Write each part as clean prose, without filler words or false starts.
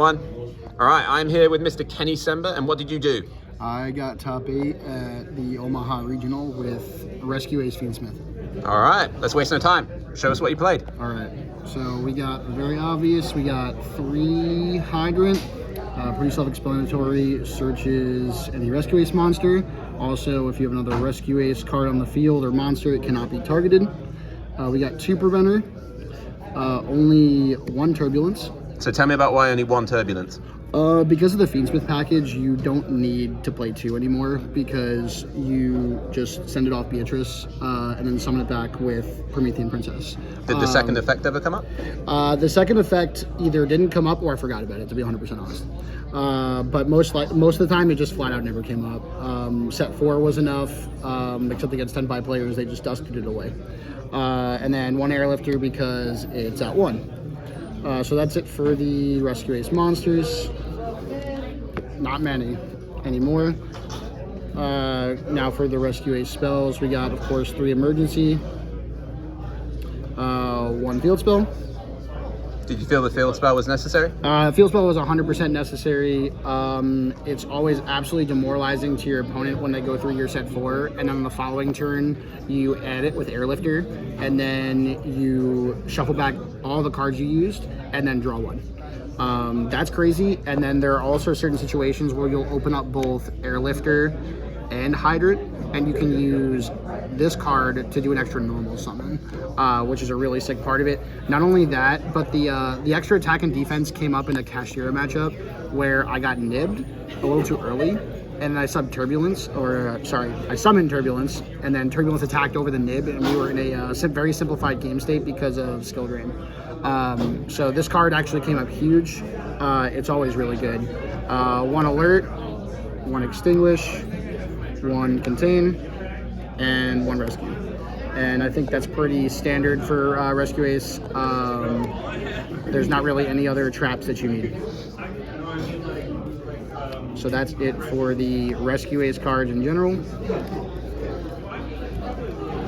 One. All right, I'm here with Mr. Kenny Cember, and what did you do? I got top 8 at the Omaha Regional with Rescue Ace Fiendsmith. All right, let's waste no time. Show us what you played. All right, so we got very obvious. We got 3 Hydrant, pretty self-explanatory, searches any Rescue Ace monster. Also, if you have another Rescue Ace card on the field or monster, it cannot be targeted. We got 2 Preventer, only 1 Turbulence. So tell me about why only 1 Turbulence. Because of the Fiendsmith package, you don't need to play 2 anymore because you just send it off Beatrice and then summon it back with Promethean Princess. Did the second effect ever come up? The second effect either didn't come up or I forgot about it, to be 100% honest. But most of the time, it just flat out never came up. Set 4 was enough, except against 10-5 players, they just dusted it away. And then 1 Airlifter because it's at 1. So that's it for the Rescue Ace monsters. Not many anymore. Now for the Rescue Ace spells, we got, of course, 3 emergency, 1 field spell. Did you feel the field spell was necessary? Field spell was 100% necessary. It's always absolutely demoralizing to your opponent when they go through your set 4, and then on the following turn, you add it with Airlifter, and then you shuffle back all the cards you used, and then draw 1. That's crazy. And then there are also certain situations where you'll open up both Airlifter and Hydrant, and you can use this card to do an extra normal summon, which is a really sick part of it. Not only that, but the extra attack and defense came up in a Kashtira matchup where I got nibbed a little too early, and I summoned Turbulence, and then Turbulence attacked over the nib, and we were in a very simplified game state because of skill drain. So this card actually came up huge. It's always really good. 1 Alert, 1 Extinguish, 1 Contain, and 1 Rescue. And I think that's pretty standard for Rescue Ace. There's not really any other traps that you need. So that's it for the Rescue Ace cards in general.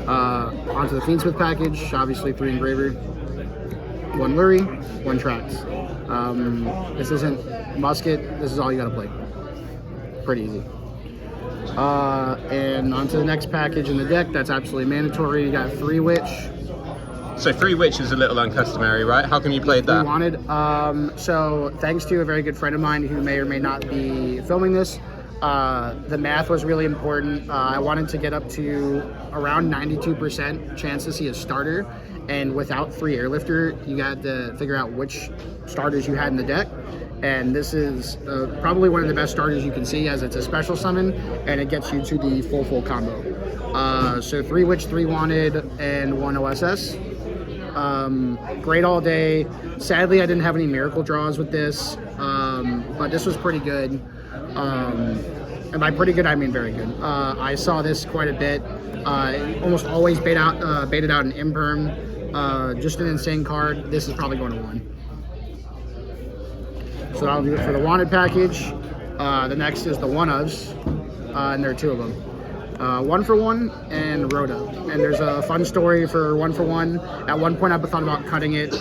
Onto the Fiendsmith package, obviously 3 Engraver, 1 Lurie, 1 Trax. This isn't Musket, this is all you gotta play. Pretty easy. And onto the next package in the deck, that's absolutely mandatory. You got 3 Witch. So 3 Witch is a little uncustomary, right? How come you played that? Wanted. So thanks to a very good friend of mine who may or may not be filming this, the math was really important. I wanted to get up to around 92% chance to see a starter, and without 3 Airlifter, you got to figure out which starters you had in the deck. And this is probably one of the best starters you can see, as it's a special summon, and it gets you to the full combo. So 3 Witch, 3 Wanted, and 1 OSS. Great all day. Sadly, I didn't have any miracle draws with this, but this was pretty good. And by pretty good, I mean very good. I saw this quite a bit. Almost always baited out an Imperm. Just an insane card. This is probably going to 1. So that'll do it for the Wanted package. The next is the One-ofs, and there are 2 of them. 1 for 1 and Rhoda. And there's a fun story for 1 for 1. At one point I thought about cutting it,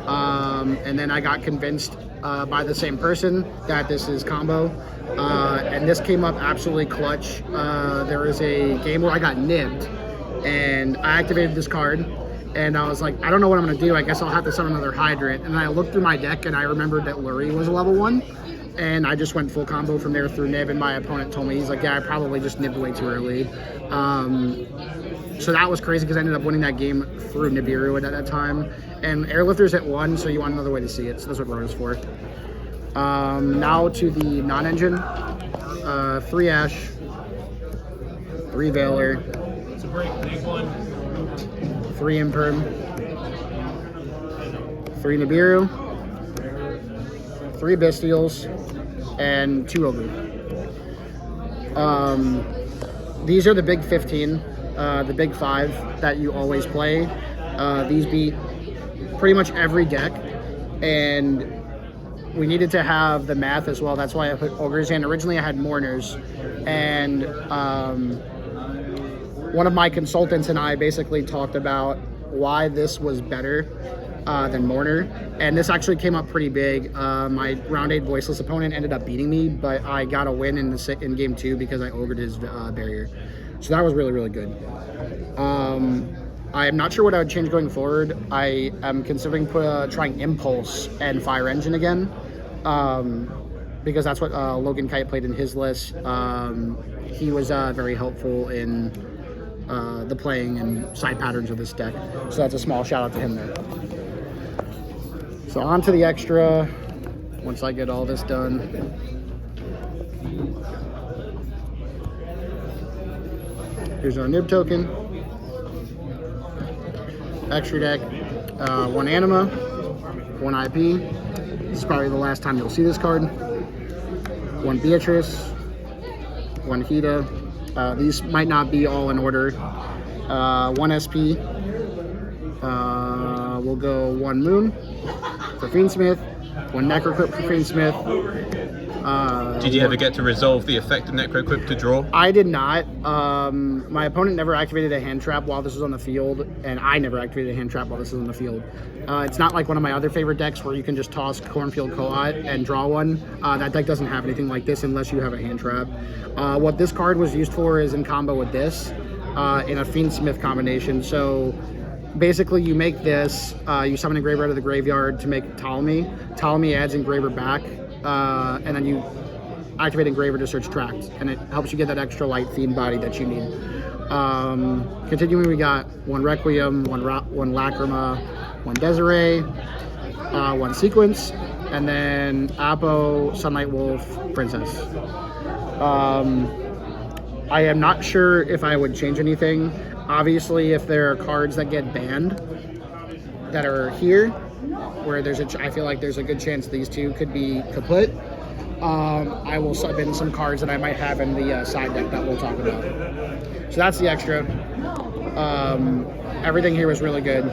and then I got convinced by the same person that this is combo. And this came up absolutely clutch. There was a game where I got nibbed, and I activated this card. And I was like, I don't know what I'm going to do. I guess I'll have to summon another Hydrant. And I looked through my deck, and I remembered that Lurie was a level 1. And I just went full combo from there through nib. And my opponent told me, he's like, yeah, I probably just nibbed way too early. So that was crazy because I ended up winning that game through Nibiru at that time. And Airlifter's at 1, so you want another way to see it. So that's what Rhoda's for. Now to the non-engine. 3 Ash, 3 Valor. It's a great big one. 3 Imperm, 3 Nibiru, 3 Bestials, and 2 Ogre. These are the big 15, the big 5 that you always play. These beat pretty much every deck, and we needed to have the math as well. That's why I put Ogres in. Originally I had Mourners, and one of my consultants and I basically talked about why this was better than Mourner, and this actually came up pretty big. My round 8 voiceless opponent ended up beating me, but I got a win in game 2 because I ogred his barrier. So that was really, really good. I am not sure what I would change going forward. I am considering trying Impulse and Fire Engine again, because that's what Logan Kite played in his list. He was very helpful in the playing and side patterns of this deck. So that's a small shout out to him there. So on to the extra, once I get all this done. Here's our nib token. Extra deck, 1 Anima, 1 IP. This is probably the last time you'll see this card. 1 Beatrice, 1 Hida. These might not be all in order. 1 SP. We'll go 1 Moon for Fiendsmith, 1 Necrocrypt for Fiendsmith. Did you ever get to resolve the effect of Necrocrypt to draw? I did not. My opponent never activated a hand trap while this was on the field, and I never activated a hand trap while this was on the field. It's not like one of my other favorite decks where you can just toss Cornfield Koat and draw one. That deck doesn't have anything like this unless you have a hand trap. What this card was used for is in combo with this, in a Fiendsmith combination. So basically you make this, you summon Engraver out of the graveyard to make Ptolemy. Ptolemy adds Engraver back, and then you activate Engraver to search tracks, and it helps you get that extra light Fiend body that you need. Continuing, we got 1 Requiem, 1 Lacrima, 1 Desiree, 1 Sequence, and then Apo, Sunlight Wolf, Princess. I am not sure if I would change anything. Obviously, if there are cards that get banned that are here, where I feel like there's a good chance these two could be kaput, I will sub in some cards that I might have in the side deck that we'll talk about. So that's the extra. Everything here was really good.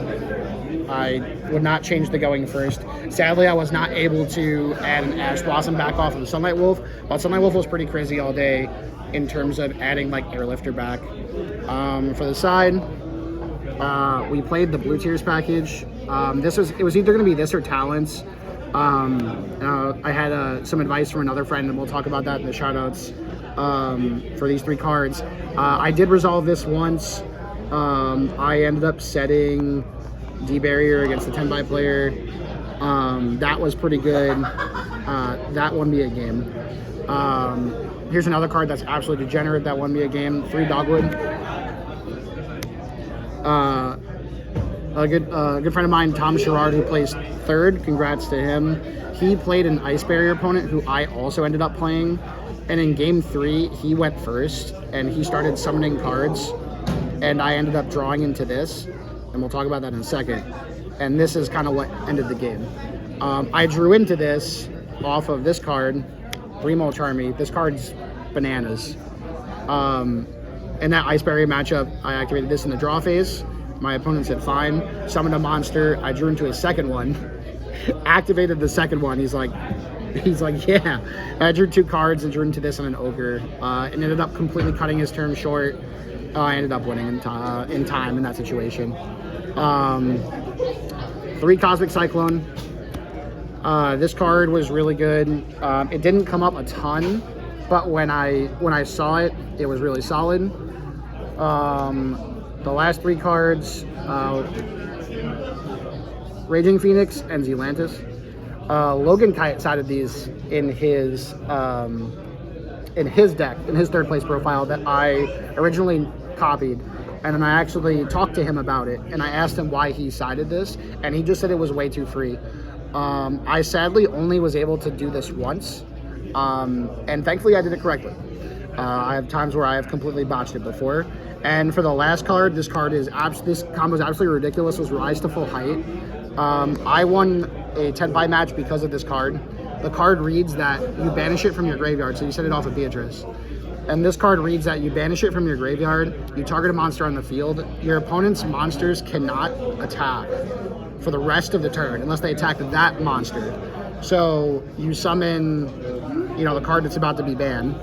I would not change the going first. Sadly, I was not able to add an Ash Blossom back off of the Sunlight Wolf, but Sunlight Wolf was pretty crazy all day in terms of adding like Airlifter back. For the side, we played the Blue Tears package. It was either going to be this or Talents. I had some advice from another friend, and we'll talk about that in the shoutouts for these 3 cards. I did resolve this once. I ended up setting D-Barrier against the 10-by player. That was pretty good. That won me a game. Here's another card that's absolutely degenerate that won me a game. 3 Dogwood. A good friend of mine, Tom Sherrard, who plays 3rd. Congrats to him. He played an Ice Barrier opponent who I also ended up playing. And in game 3, he went first, and he started summoning cards. And I ended up drawing into this, and we'll talk about that in a second. And this is kind of what ended the game. I drew into this off of this card, Remo Charmy. This card's bananas. In that Ice Barrier matchup, I activated this in the draw phase. My opponent said fine, summoned a monster. I drew into a second one, activated the second one. He's like, yeah. I drew 2 cards and drew into this on an ogre, and ended up completely cutting his turn short. I ended up winning in time in that situation. 3 Cosmic Cyclone. This card was really good. It didn't come up a ton, but when I saw it, it was really solid. The last 3 cards, Raging Phoenix and Zealantis. Logan Kite sided these in his deck, in his 3rd place profile that I originally copied. And then I actually talked to him about it, and I asked him why he sided this, and he just said it was way too free. I sadly only was able to do this once, and thankfully I did it correctly. I have times where I have completely botched it before. And for the last card, this combo is absolutely ridiculous. It was Rise to Full Height. I won a 10-by match because of this card. The card reads that you banish it from your graveyard, so you set it off of Beatrice. And this card reads that you banish it from your graveyard, you target a monster on the field, your opponent's monsters cannot attack for the rest of the turn unless they attack that monster. So you summon, the card that's about to be banned.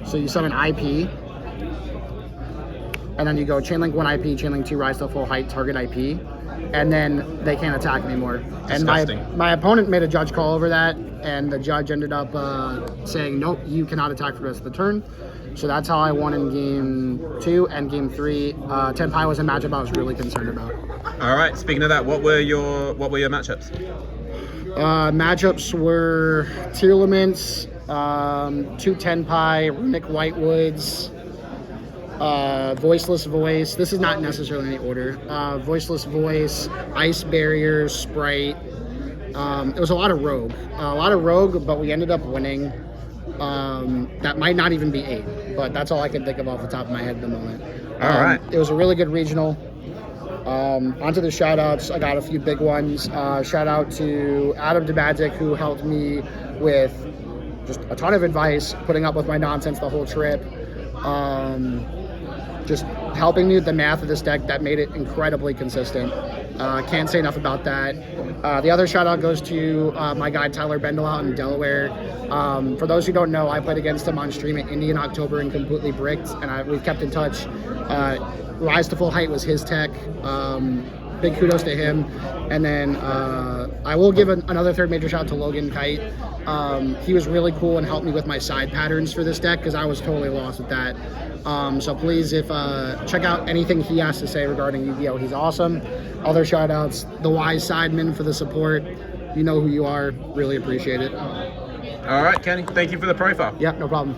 So you summon IP, and then you go Chainlink 1 IP, Chainlink 2 Rise to Full Height, target IP. and then they can't attack anymore. And Disgusting. my opponent made a judge call over that, and the judge ended up saying, nope, you cannot attack for the rest of the turn. So that's how I won in game 2 and game 3. Tenpai was a matchup I was really concerned about. All right. Speaking of that, what were your matchups? Matchups were Tearlaments, 2 Tenpai, Runic Whitewoods, Voiceless Voice. This is not necessarily in any order. Voiceless Voice, Ice Barrier, Sprite. It was a lot of Rogue, but we ended up winning. That might not even be 8, but that's all I can think of off the top of my head at the moment. All right. It was a really good regional. Onto the shout outs, I got a few big ones. Shout out to Adam DeMagic, who helped me with just a ton of advice, putting up with my nonsense the whole trip. Just helping me with the math of this deck that made it incredibly consistent. Can't say enough about that. The other shout out goes to my guy Tyler Bendel out in Delaware. For those who don't know, I played against him on stream at Indy in October and completely bricked, and we've kept in touch. Rise to Full Height was his tech. Big kudos to him. And then I will give another third major shout out to Logan Kite. He was really cool and helped me with my side patterns for this deck because I was totally lost with that. So please, check out anything he has to say regarding Yu-Gi-Oh! He's awesome. Other shout outs, the Wise Sideman for the support. You know who you are. Really appreciate it. All right, Kenny. Thank you for the profile. Yeah, no problem.